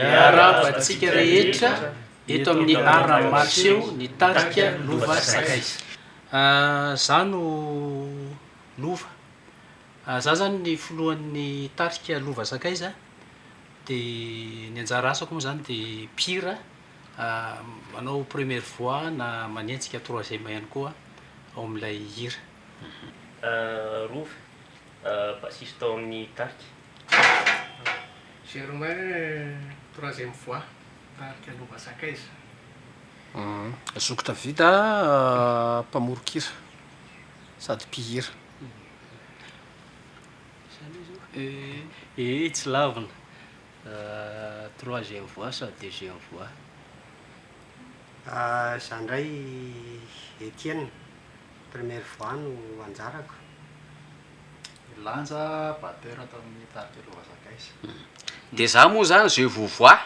miarabatsika rehetra eto amin'ny ara-maseo ny tarika lova sakaiza. Za no lova, za zany ny folohan'ny tarika lova sakaiza, de ny anjara asako moa zany de mpihira, manao première voix na manenjika troisième ihany koa ao amin'ilay hira. Rova, bassiste ao amin'ny tarika. Germain, troisième fois, tarika lova sakaiza. Zokotra vita mpamorokira sady mpihira. Tsy lavina, troisième fois sa deuxième fois. Za ndray Etienne, première fois no anjarako. Lanja batteur atao amin'ny tarika lova sakaiza. De za moa zany je vous vois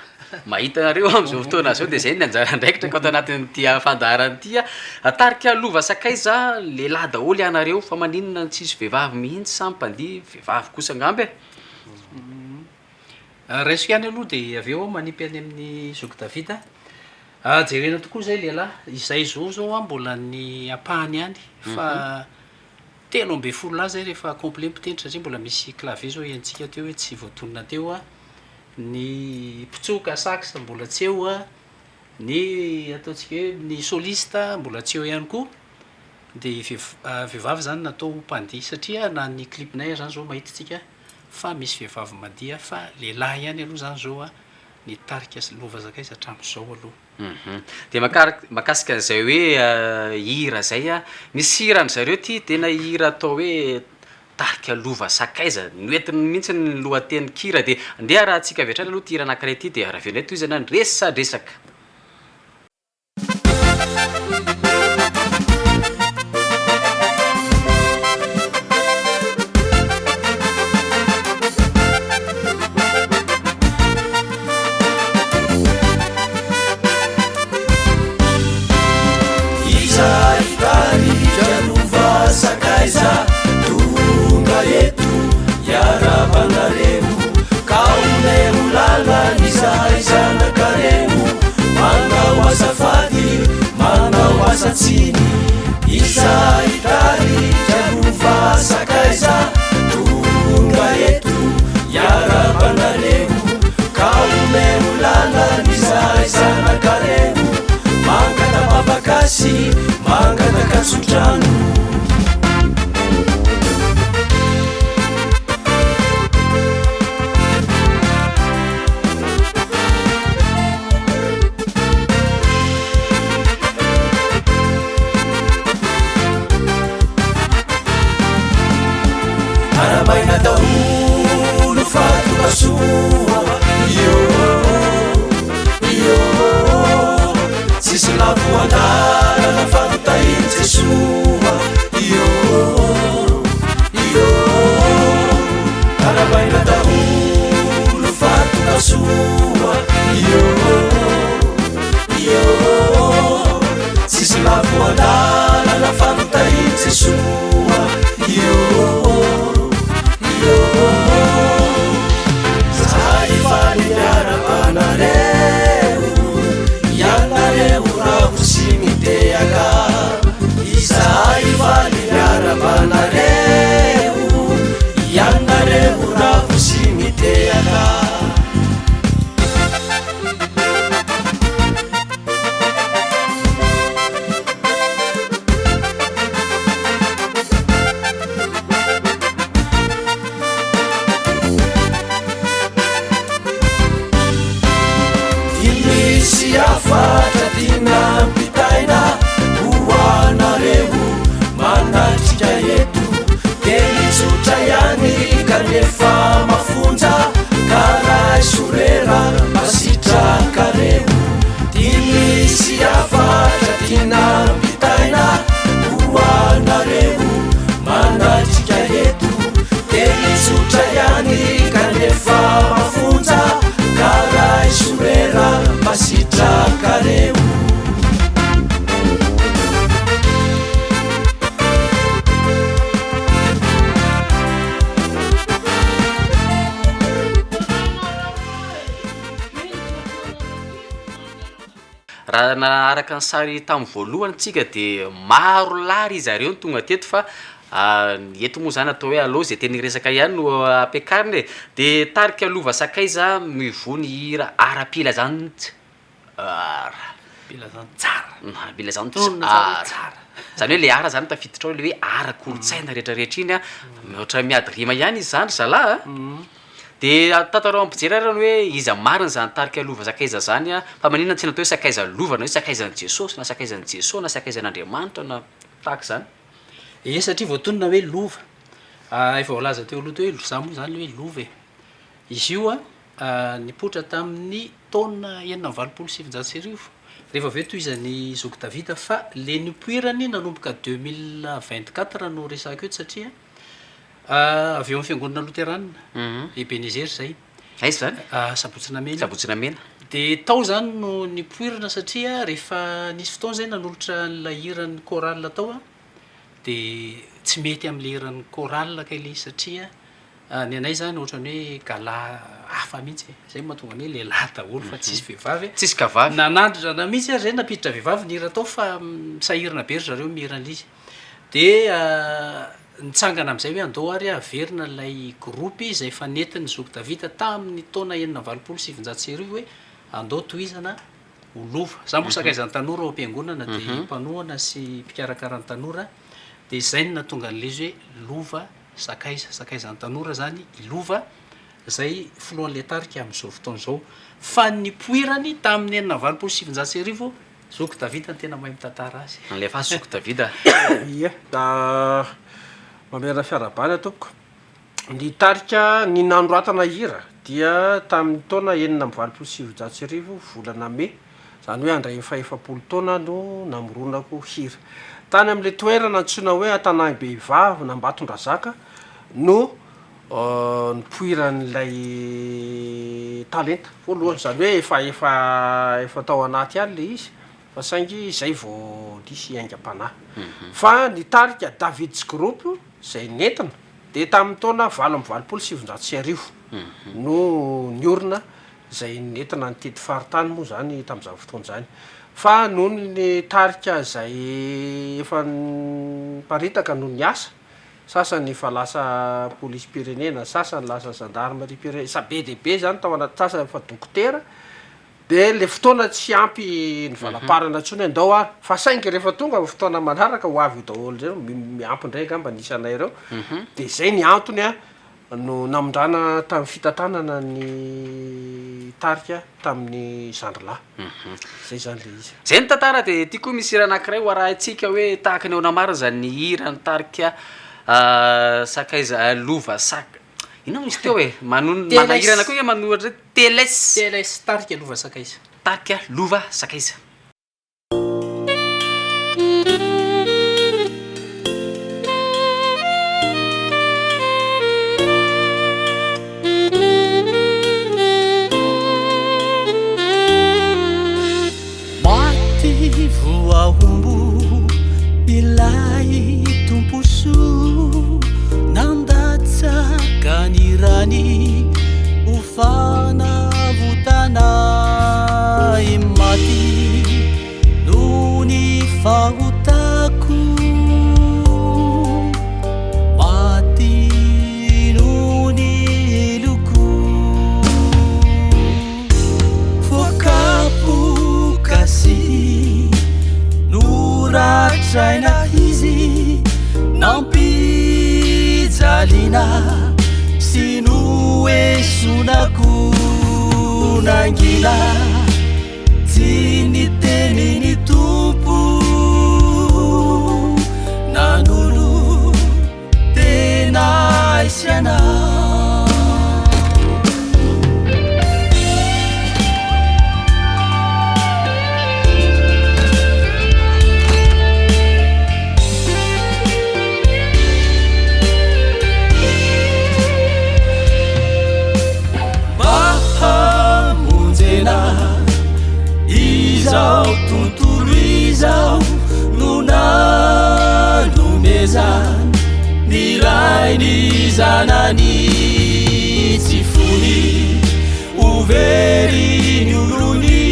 mahita anareo am'izao fotoana zao de zay ny anjara ndraikitra atao anatin'ity fandaharan'ity tarika lova sakaiza lehilahy daholo ianareo fa maninona tsisy vehivavy mihitsy sa mpandihy vehivavy kosa angamby. Raisiko ihany aloha de avy eo manipy any amin'ny Zoky Davida. Jerena tokoa zay lehilahy, izay zao mbola ny ampahany ihany fa telo amby folo lahy zay rehefa complet mpitendry satria mbola misy clavier zao iantsika teo hoe tsy voatonona teo ny mpitsoka sax mbola tsy eo ny ataontsika hoe ny soliste mbola tsy eo ihany koa, de vehivavy zany natao mpandihy satria na ny clipnay zany zao mahitatsika fa misy vehivavy mandihy fa lehilahy ihany aloha zany zao ny tarika lova sakaiza hatramin'izao aloha. De makasika an'izay hoe hira zay misy hirany zareo ty tena hira atao hoe tarika lova sakaiza, noentiny mihitsy ny lohateny kira. De andeha raha antsika avy hatrany aloha ty hira anankiray ty de raha venay toy izany resadresaka. Sakaiza tunga yetu yarabanaremu kaune ulala nisaizana karemu manga wasafadi manga wasatsini isaitari jaruva sakaiza tunga yetu yarabanaremu kaune ulala nisaizana karemu manga na babakasi manga na kasutranu. Aramaina daholo fatoka soa io tsisy lavo andalana fanotahiny Jesoa io aramaina daholo fatoka soa io tsisy lavo andalana fanotahiny Jesoa io Saifani yarabanareu yanareu rahusimiteaka Saifani yarabanareu yanareu rahusimiteaka raha naaraka ny sary tamin'ny voalohanyntsika dia maro lary izareo ny tonga teto fa eto moa zany atao hoe aloha zay teny resaka ihany no ampiakariny e dia tarika lova sakaiza mivony hira arapila zany bila zany tsara bila zany tsara zany hoe le ara zany tafiditra ao le hoe ara-kolotsaina rehetrarehetra iny a ohatra miady rima ihany izy zany zalahy dia tantarao ampijery arany hoe iza mariny zany tarika lova sakaiza zany a fa maninona tsy natao hoe sakaiza lova na hoe sakaizan'i jesosy na sakaizan'i jesosy na sakaizan'andriamanitra na tahaka zany satria voatonona hoe lova efa voalaza teo aloha teo hoe za moa zany hoe lova e izy io nipoitra tamin'ny taona 1927 rehefa aveo toizan'ny zoky davida fa le nipoirany nanomboka 2024 no resaka eto satria aveo amin'ny fiangonana loteranina Ebenezer zay aizy zany sabotsina mena sabotsina mena dia tao zany no nipoirana satria rehefa nisy fotoana zay nanolotra nylay hiran'ny chorale tao a dia tsy mety amin'le hiran'ny chorale ka ilay satria ny anay zany ohatrany hoe gala hafa mihitsy zay mahatonga hoe lehilahy daholo fa tsisy vehivavy tsisy kavavy nanandrana mihitsy ary zay napiditra vehivavy ny hira tao fa sahirana be ry zareo mihiran'izy dia nitsangana amin'izay hoe andao ary averina ilay gropy izay efa nentin'ny zoky davida tamin'ny taona 1927 hoe andao toizana olova za moa sakaizan'ny tanora ao am-piangonana dia mpanohana sy mpikarakarany tanora dia izay no natonga an'lezy hoe lova sakaizan'ny tanora zany ilova zay filohan'le tarika amin'izao fotoana izao fa nipoirany tamin'ny 1927 zoky davida ny tena mahay mitantara azy lefa zoky davida ia da mamerana fiarabany ataoko ny tarika ny nanoratana hira dia tamin'ny taona 1927 volana me zany hoe andray faefapolo taona no namoronako hira tany amin'le toerana antsoina hoe Antanany Behivavy na Mbatondrazaka no nipoiran'ilay talenta voalohany zany hoe efa tao anaty any le izy fa saingy zay vao disy aingam-panahy fa ny tarika Davids Group zay nentina dia tamin'ny taona 1979 no niorina zay nentina ny tety faritany moa zany tamin'izany fotoana zany fa noho ny tarika zay efa paritaka no ny asa sasany efa lasa polisy pirenena sasany lasa gendarmerie pirenena sa be dehibe zany tao anaty sasany efa dokotera dia le fotoana tsy ampy ny valaparana ntsony andao ary fa saingy rehefa tonga fotoana manaraka ho avy io daholo zay miampy indray gamba nisanay reo dia zay ny antony a no namondrana tamin'ny fitantanana ny tarika tamin'ny zandrilahy zay zany le izy zay ny tantara dia tia koa misy hira anankiray ho arahantsika hoe tahaka ny ao namarina zany ny hira ny tarika sakaiza lova sak ino misy teo hoe manahirana koa manohatra teles tarika lova sakaiza tarika lova sakaiza maty voahombo ilay tomposo nandatsaka ny rany ufana vutana imati nuni fahutaku mati nuni luku fokapu kasi nuratraina hizi nampi jalina sinue sunaku nangila tini tenini tupu nanulu tena isyana izao tontolo izao nona lumeza ny ray ny zanany tsy fony overy ny olony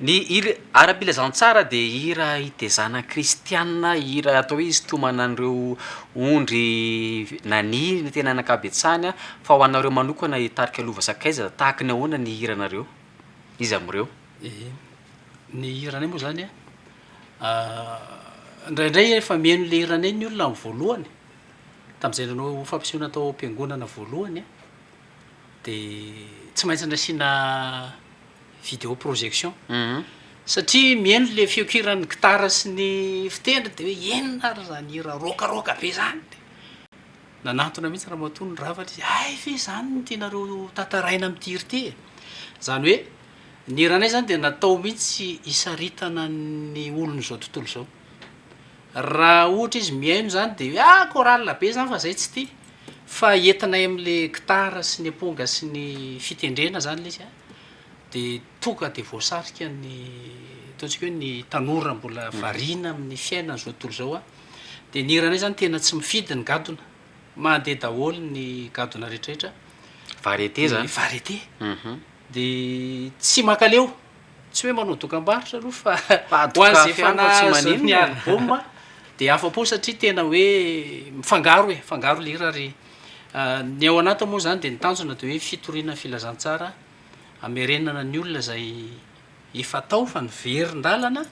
ny ara-pilazantsara de hira itezana kristianina hira atao hoe izy tomana an'ireo ondry nany tena anakabetsany a fa ho anareo manokana hitarika lova sakaiza tahaka ny ahoana ny hiranareo izy am'ireo ny hiranay moa zany a indraindray efa mihaino le hiranay ny olona amin'ny voalohany tam'izay nanao fampisehoana atao am-piangonana voalohany a de tsy maintsy andrasina vidéo projection satria mihaino le fiokiran'ny gitara sy ny fitendra de hoe enina ary zany hira rokaroka be zany de nanantona mihitsy raha matony ravatra izy ay fe zany ny tianareo tantaraina am'ty hira ty zany hoe ny hiranay zany de natao mihitsy isaritana ny olony zao tontolo zao raha ohatra izy mihaino zany de hoe chorale be zany fa zay tsy ty fa entinay am'le gitara sy ny amponga sy ny fitendrena zany le izy de tonga de voasarika ny ataontsika hoe ny tanora mbola variana amin'ny fiainana zao tontolo zao a de ny hiranay zany tena tsy mifidy ny gadona mandeha daholo ny gadona rehetrarehetra variété zany variété de tsy makaleo tsy hoe manao dokam-barotra aloha fa ho an'zay efa nahazo ny album de afa-po satria tena hoe mifangaro fangaro le hira ary ny ao anaty moa zany de ny tanjona de hoe fitoriana filazantsara amerenana ny olona zay efa tao fa niverin-dalana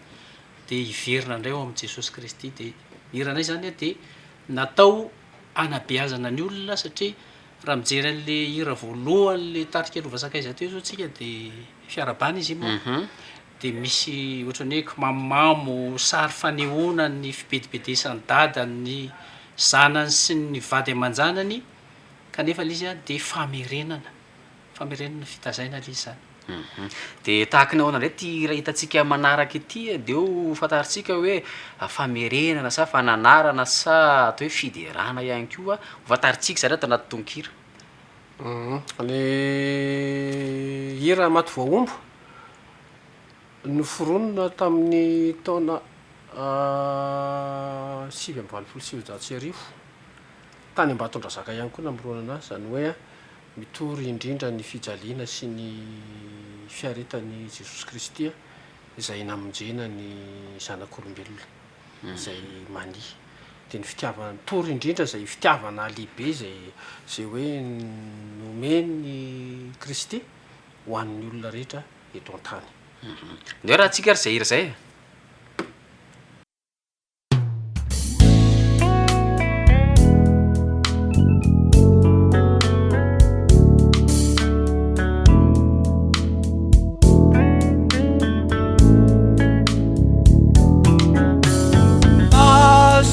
de hiverina indray ao am' Jesosy Kristy de hiranay zany de natao anabeazana ny olona satria raha mijery an'le hira voalohany le tarika lova sakaiza teo zao tsika de fiarabany izy moa de misy ohatran'ny hoe mamamo sary fanehoana ny fibedibedesany dada ny zanany sy ny vady aman-janany kanefa le izy a de famerenana fitazaina le izy zany de tahaka ny ahoana ndray ty raha hitantsika manaraka ity de eo fantaritsika hoe famerenana sa fananarana sa atao hoe fiderana ihany koa ho fantaritsika zareo ato anaty tonkira le hira maty voaombo noforonona tamin'ny taona 7 tany Ambatondrazaka ihany koa namorona anazy zany hoe mitory indrindra ny fijaliana sy ny fiaretan'ny Jesosy Kristy izay namonjena ny zanak'olombelona zay mani de ny fitiavana tory indrindra zay fitiavana lehibe zay hoe nomeny Kristy ho an'ny olona rehetra eto an-tany ndeo raha tsika ary zay hira zay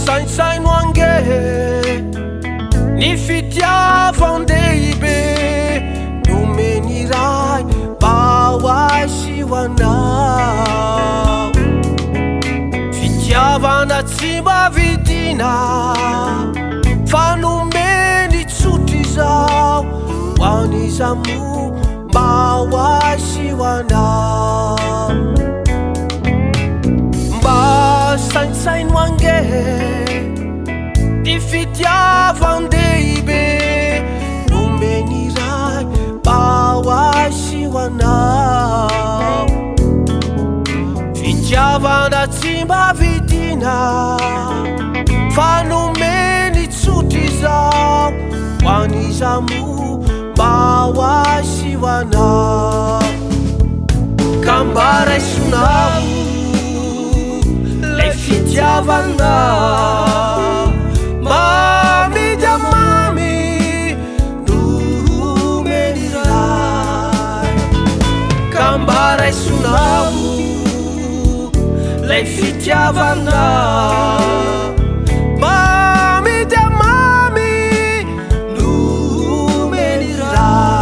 saintsaino ange ny fitiavan-dehibe nomeny ray bahoasy ho anao fitiavana tsy mavidina fa nomeny tsotry zao ho an'izamo bahoasy ho anao mba saintsaino ange ny fitiavan-dehibe nomeny ray bahoasy ho anao fitiavana tsy mavidina fa nomeny tsotry zao ho an'izamo bahoasy ho anao ka mba raisonao lay fitiavana mamidy amamy nomeny ray ka mba raisonao lay fitiavana mamidy amamy nomeny ray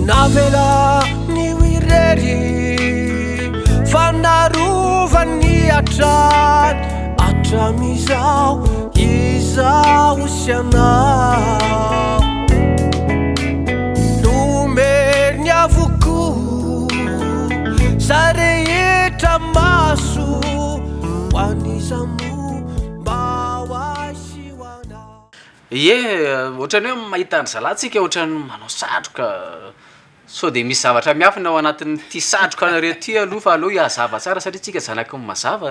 navela ny wirery fa narovany atrany atramizao izao sy anao nomeriny avoko zarehetra maso hoanizamo mba hoasihoana ie ohatrany hoe mahita ny zalantsika ohatrany manao satroka so de misy zavatra miafina ao anatin'ny ty satroka anareo ty aloha fa aloha iazava tsara satria tsika zanaky ny mazava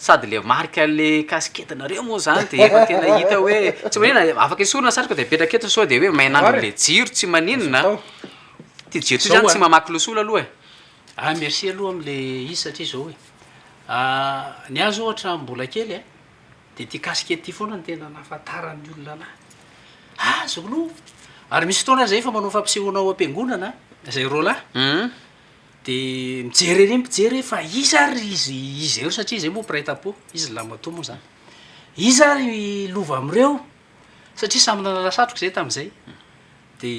sady le marika le kasiketinareo moa zany de efa tena hita hoe tsy manina afaka isorona satroka de petraka eto so de hoe mainandro le jiro tsy maninona ty jiro ty zany tsy mamaky losolo aloha e merci aloha am'le izy satria zao hoe ny azo ohatra mbola kely de ty kasikety ty foana ny tena nafantaran'ny olona anahy zolo ary misy fotoana zay fa manao fampisehoana ao am-piangonana zay rola de mijery ery mpijery fa izy ary izy ero satria zay moa prêt-à-pot izy lamato moa zany izy ary lova am'ireo satria samy nanala satroka zay tam'izay de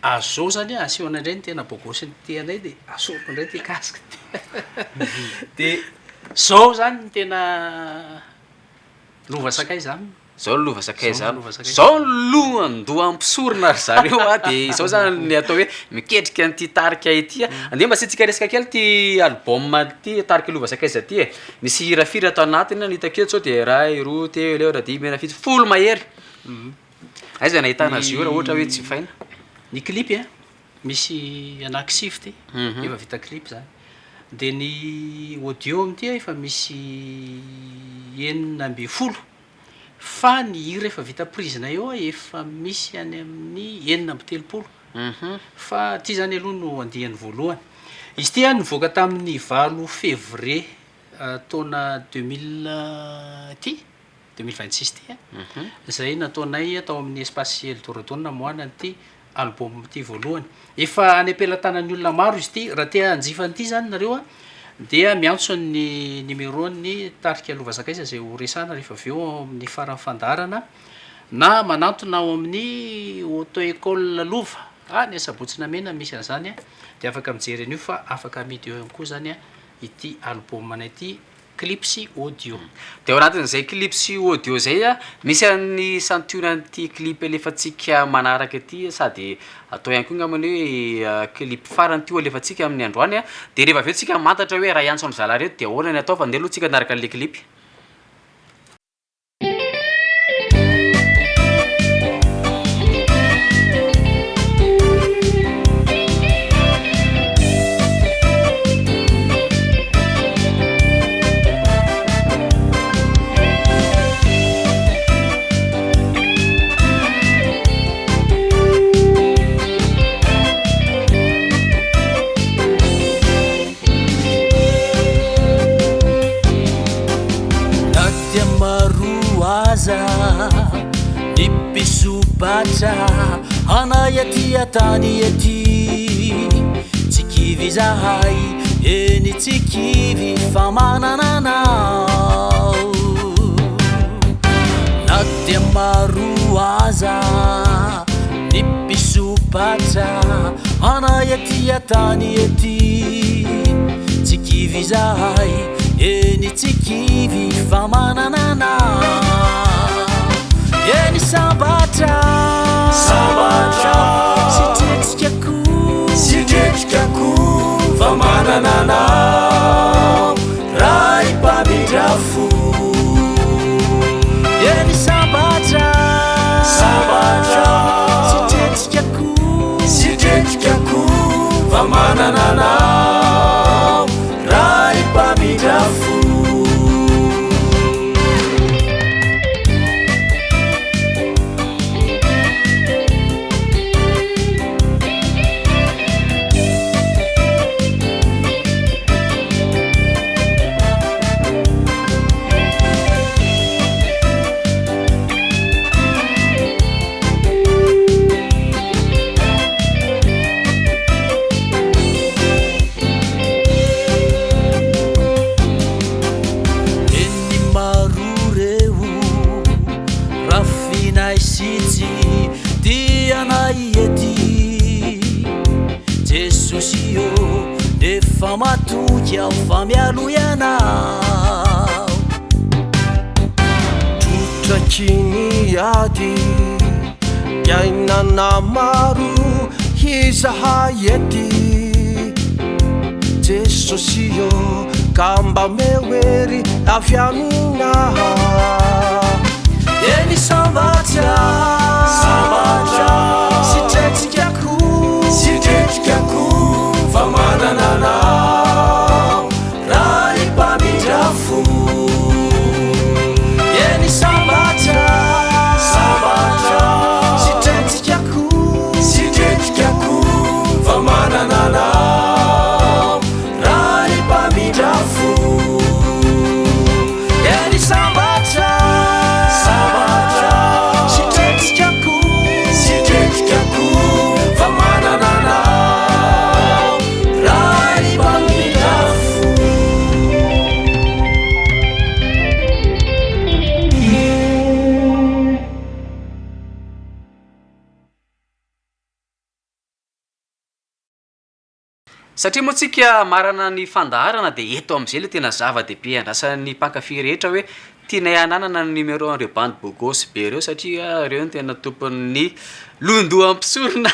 azo zao zany asehoana indray ny tena bogosy ny teanay de asoko indray ty kasika de zao zany ny tena lova sakay zany zao ny lova sakay zany zao ny lohandoha ampisorona ry zareo de zao zany ny atao hoe miketrika an'ty tarika ity andeha mba sitsika resaka kely ty album ty tarika lova sakaiza ty misy hirafiry atao anatiny ny hitako eto zao de ray roa telo eo radimy mena fito folo mahery aiza nahitana azy io raha ohatra hoe tsy faina ny clip misy anaky sifty efa vita clip zany de ny audio am'ty efa misy 9 fa ny hira efa vita prise na eo efa misy any amin'ny 9 fa ty zany aloha no andihany voalohany izy ty nivoaka tamin'ny 8 février taona 2026 ty zay nataonay atao amin'ny espace Eldorado namoana ty album ty voalohany efa any ampelantanan'ny olona maro izy ty raha tia anjifan'ity zany nareo dia miantso ny numéro ny tarika lova sakaiza zay ho resana rehefa avy eo amin'ny farany fandarana na manantona ao amin'ny auto école lova ny asabotsina mena misy an'izany de afaka mijery an'io fa afaka amidy eo ihany koa zany ity album anay ty clip sy audio de ao anatin'izay clip sy audio zay misy an'ny santionan'ity clip alefatsika manaraka ity sady atao ihany koa ngamany hoe clip farany ty alefatsika amin'ny androany de rehefa aveo tsika mantatra hoe raha iantso amin'ny zala reto de ahoana ny atao fa andeha aloha tsika naraka an'le clip Nippisupata anayatia tani eti tikivi zahai eni tikivi famananana natia maruaza nippisupata anayatia tani eti tikivi zahai eni tikivi famananana Yeni sabata Sitechkaku Vamananana Rai pamidrafu Yeni sabata Sitechkaku Vamananana Rai pamidrafu Famatuja ufamialuyanao Tuta chini yadi Yainana maru Hisa hayeti sosio ka mba mewery avy aminaha eny sambatra sitretikako fa manananao raha ipamindrafo eny sambatra sitretikako fa manananao raha ipamindrafo eny sambatra sitretikako fa manananao raha ipamindrafo satria moa tsika marana ny fandaharana dia eto amin'izay le tena zava-dehibe andrasan'ny mpankafy rehetra hoe tianay ananana ny numéro an'ireo bandy bogosy be ireo satria reo ny tena tompon'ny londoa ampisorona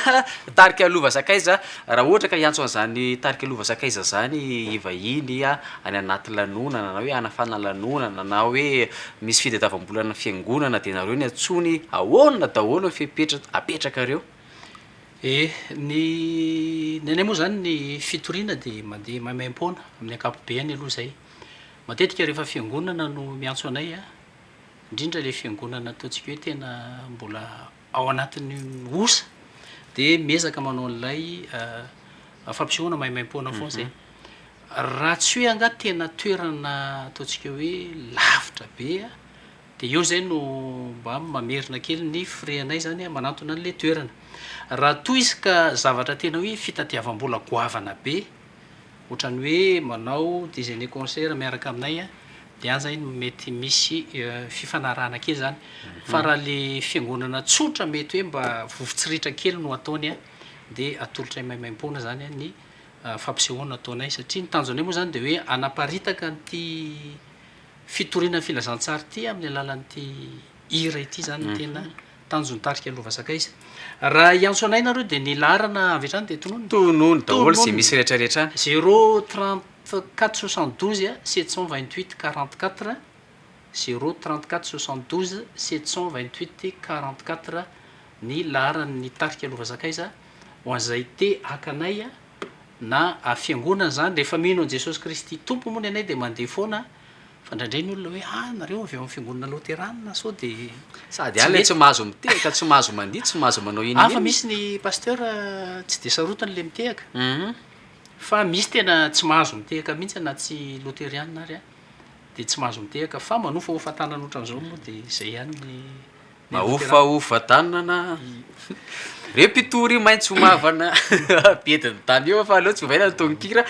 tarika lova sakaiza raha ohatra ka hiantso an'izany tarika lova sakaiza zany ivahiny any anaty lanonana na hoe anafana lanonana na hoe misy fitadiavam-bolana fiangonana dia nareo ny antsony ahoana daholo apetraka reo ny anay moa zany ny fitoriana dia mandeha maimaim-poana amin'ny ankapobeany aloha zay matetika rehefa fiangonana no miantso anay indrindra le fiangonana ataontsika hoe tena mbola ao anatin'ny osa dia miezaka manao an'ilay fampisehoana maimaim-poana foana zay raha tsy hoe anga tena toerana ataontsika hoe lavitra be dia eo zay no mba mamerina kely ny frenay zany manantona an'le toerana raha toy izy ka zavatra tena hoe fitadiavam-bola goavana be ohatrany hoe manao déjeuner concert miaraka aminay dia any zany mety misy fifanarahana kely zany fa raha le fiangonana tsotra mety hoe mba vovotsiritra kely no ataony dia atolotra maimaim-poana zany ny fampisehoana ataonay satria ny tanjonay moa zany dia hoe anaparitaka nyty fitoriana filazantsara ty amin'ny alalan'ity hira ity zany tena tanjony tarika lova sakaiza raha iantso anay nareo dia ny laharana avy hatrany dia tonony daholo zay misy rehetrarehetra 034 72 728 44 034 72 728 44 ny laharan'ny tarika lova sakaiza ho an'izay te hakanay na fiangonana zany rehefa mino an' jesosy kristy tompo moa ny anay dia mandeha foana fa indraindray ny olona hoe nareo avy amin'ny fiangonana loteranina sao dia sady alay tsy mahazo mitehaka tsy mahazo mandihy tsy mahazo manao fa misy ny pasteur tsy de sarotany le mitehaka fa misy tena tsy mahazo mitehaka mihitsy na tsy loterianina ary dia tsy mahazo mitehaka fa manofaofa tanana ohatran'izao moa dia zay ihany ny maofaofa tanana reo mpitory maintsy homavana bediny tany eo fa aleo tsy ovaina tonkira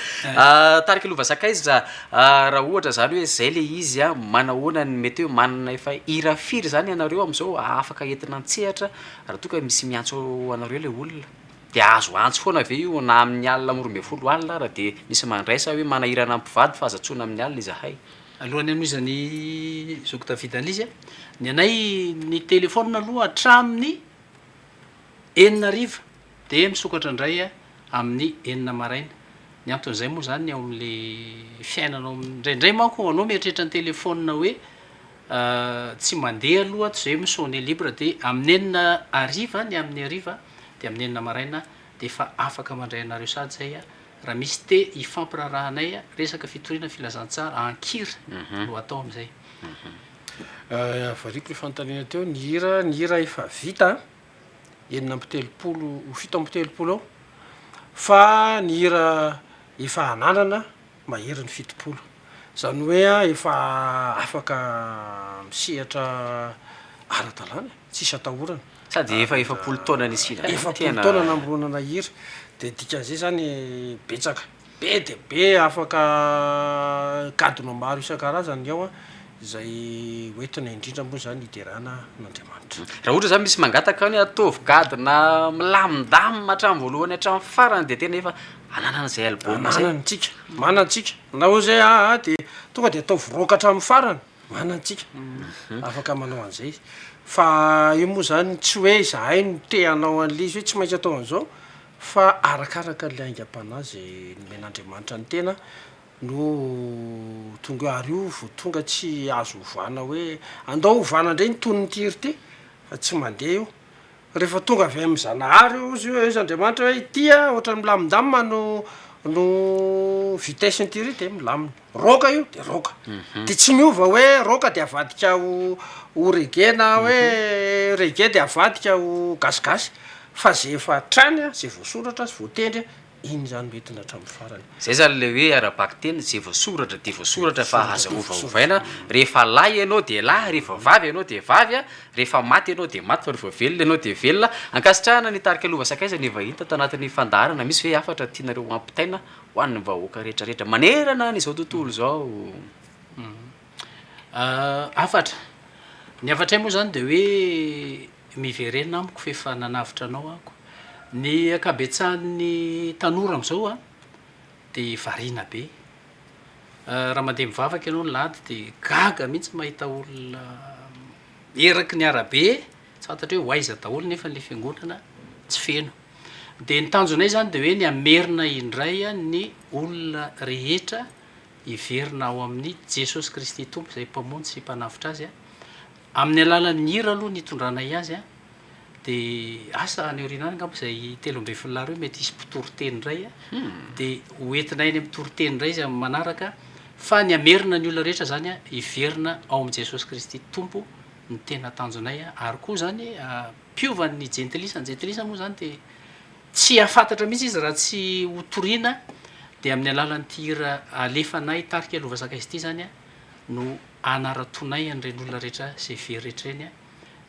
tarika lova sakaiza raha ohatra zany hoe zay le izy manahoana ny mety hoe manana efa hira firy zany ianareo amin'izao afaka entina antsehatra raha toa ka misy miantso anareo le olona dia azo antso foana ave io na amin'ny alina m20 alina raha dia misy mandraisa hoe manahirana mpivady fa azatsoana amin'ny alina izahay alohany anoizany zokotavidan'izy ny anay ny telefona aloha hatramin'ny 9 dia misokatra indray amin'ny 9 maraina ny anton'izay moa zany ao amin'le fiainanao indraindray manko anao mieritreritra ny telefona hoe tsy mandeha aloha tsy zay misone libre dia amin'ny 9 ariva ny amin'ny ariva dia amin'ny 9 maraina dia efa afaka mandray anareo sady zay raha misy te hifampirarahanay resaka fitoriana filazantsara ankira no atao amin'izay variko le fanontaniana teo ny hira efa vita 7 ao fa ny hira efa ananana maherin'ny 70 zany hoe efa afaka misehatra ara-dalàna tsisy atahorana sady efa taona nisy taona namboronana hira dia dikan'izay zany betsaka be dia be afaka gadona maro isan-karazany ao izay hoentina indrindra moa zany hiderana n'Andriamanitra raha ohatra zany misy mangataka ny ataovy gadona milamindamina hatramin'ny voalohany hatramin'ny farany dia tena efa ananana zay album manantsika manantsika na ho zay dia tonga dia atao viroaka hatramin'ny farany manantsika afaka manao an'izay fa io moa zany tsy hoe zahay no te hanao an'le izy hoe tsy maintsy atao an'izao fa arakaraka le aingam-panahy zay nomen'Andriamanitra ny tena no tonga ary io vo tonga tsy azo ovana hoe andao ovana ndray ny tony tiry ty fa tsy mandeha io rehefa tonga avy am'zanahary io izy io izy andriamanitra hoe tya ohatra milamindamina no vitesse ny tiry de milamina roka io de roka de tsy miova hoe roka de avadika ho rege na hoe rege de avadika ho gasigasy fa zay efa trany zay voasoratra sy voatendry iny zany metina hatramin'ny farany zay zany le hoe arabaky teny zay voasoratra de voasoratra fa aza ovaovaina rehefa lahy ianao de lahy rehefa vavy ianao de vavy a rehefa maty ianao de maty fa rehefa velona ianao de velona ankasitrahana ny tarika lova sakaiza ny vahita tanatin'ny fandaharana misy hoe afatra tianareo ampitaina ho an'ny vahoaka rehetrarehetra manerana ny zao tontolo zao afatra ny afatray moa zany de hoe miverenina amiko fa efa nanavitra anao ako ny akabetsahan'ny tanora am'izao a de variana be raha mandeha mivavaka ianao ny lady de gaga mihitsy mahita olona eraky ny arabe tsy fantatra hoe hoaiza daholo nefa le fiangonana tsy feno de ny tanjonay zany de hoe ny amerina indray a ny olona rehetra hiverina ao amin'ny jesosy kristy tompo zay mpamono sy mpanavitra azy a amin'ny alalan'ny hira aloha nitondranay azy a de asa any orinany ngamba zay 13 reo mety isy mpitoroteny ndray a de hoentinay ny ami'toroteny ndray izy amy manaraka fa ny amerina ny olona rehetra zany a hiverina ao am' jesosy kristy tompo ny tena tanjonay a ary koa zany piovan'ny jentilisa moa zany de tsy afantatra mihitsy izy raha tsy hotoriana de amin'ny alalan'ny tira alefanay tarika lova sakaizy ity zany a no anaratonay an'ireny olona rehetra zay very rehetra reny a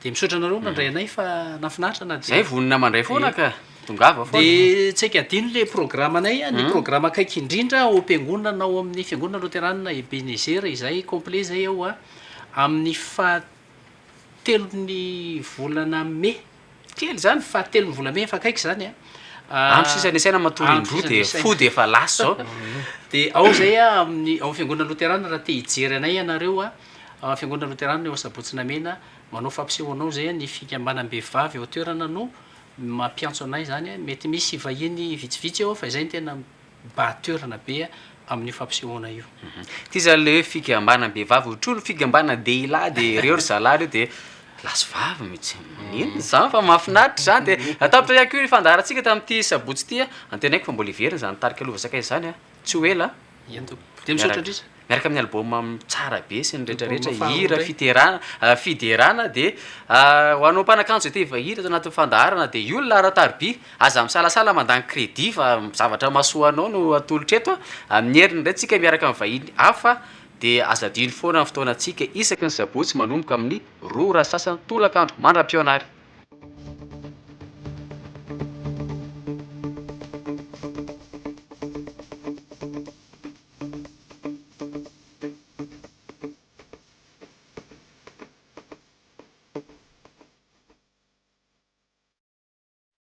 de misaotra anareo mandray anay fa nafinaritra na zay vonina mandray foana ka tongava foana de tsy haika adino le programme anay a ny programme akaiky indrindra ao am-piangonana nao amin'ny fiangonana loteranina Ebenezer izay complet zay ao a amin'ny fahatelon'ny volana mai kely zany fahatelon'ny volana mai efa akaiky zany andro sisany saina matory-ndro de fody efa laso zao de ao zay a amin'ny ao fiangonana loterana raha te hijery anay ianareo a fiangonana loterana eo asabotsina mena manao fampisehoanao zay a ny fikambanam-behivavy eo toerana no mampiantso anay zany a mety misy vahiny vitsivitsy eo fa izay ny tena batoerana be a amin'ny fampisehoana io ty zany le hoe fikambanam-behivavy otrolo fikambana dehilahy de reo ry zalahy reo de lasy vavy mihitsy ino zany fa mahafinaritra zany de atapitra ihako io ny fandaharatsika tamin'ity sabotsy ty a antenaiko fa mbola iverina zany tarika lova sakaizy zany a tsy ho ela de misaotra indrisa miaraka amin'ny album tsara be sy ny rehetrarehetra hira fiderana de ho anao mpanakanjo te vahira to anatin'ny fandaharana de olona arataroby aza misalasala mandany crédit fa zavatra masoanao no atolotreto a amin'ny heriny ndray tsika miaraka amin'ny vahiny hafa de azadino foana ny fotoana antsika isaky ny sabotsy manomboka amin'ny 2 raha sasany tolakandro mandram-pionary